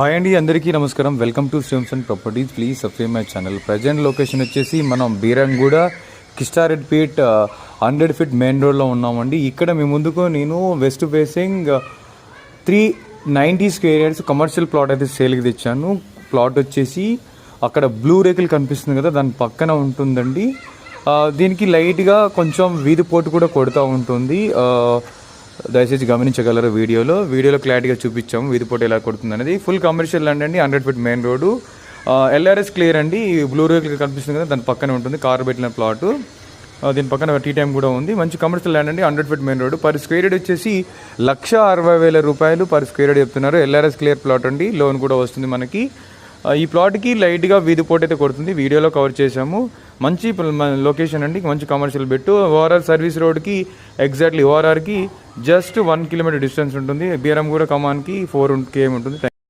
Hi అండి, అందరికీ నమస్కారం. Welcome to Srivamshan properties. Please subscribe my channel. Present location వచ్చేసి మనం బీరంగూడ కిస్టారెడ్పేట్ 100 ఫీట్ మెయిన్ రోడ్లో ఉన్నామండి. ఇక్కడ మీ ముందుకు నేను west facing 390 square yards commercial plot అయితే సేల్కి తెచ్చాను. ప్లాట్ వచ్చేసి అక్కడ బ్లూ రేకులు కనిపిస్తుంది కదా, దాని పక్కన ఉంటుందండి. దీనికి లైట్గా కొంచెం వీధి పోటు కూడా కొడుతూ ఉంటుంది. దయచేసి గమనించగలరు. వీడియోలో క్లారిటీగా చూపించాము వీధి పోటు ఎలా కొడుతుంది అనేది. ఫుల్ కమర్షియల్ ల్యాండ్ అండి, 100 feet main road. LRS clear అండి. బ్లూ రేకులు కనిపిస్తుంది కదా, దాని పక్కనే ఉంటుంది కారు పెట్టిన ప్లాటు. దీని పక్కన టీ టైం కూడా ఉంది. మంచి కమర్షియల్ ల్యాండ్ అండి, 100 feet main road. Per square yard వచ్చేసి 1,60,000 రూపాయలు పర్ స్క్వేర్ యార్డ్ చెప్తున్నారు. ఎల్ఆర్ఎస్ క్లియర్ ప్లాట్ అండి, లోన్ కూడా వస్తుంది మనకి. ఈ ప్లాట్కి లైట్గా వీధి పోటు అయితే కొడుతుంది, వీడియోలో కవర్ చేసాము. మంచి లొకేషన్ అండి, మంచి కమర్షియల్ బెట్టు. ఓఆర్ఆర్ సర్వీస్ రోడ్కి ఎగ్జాక్ట్లీ ఓఆర్ఆర్కి జస్ట్ 1 కిలోమీటర్ డిస్టెన్స్ ఉంటుంది. బీరంగూడ కమాన్కి 4 km ఉంటుంది.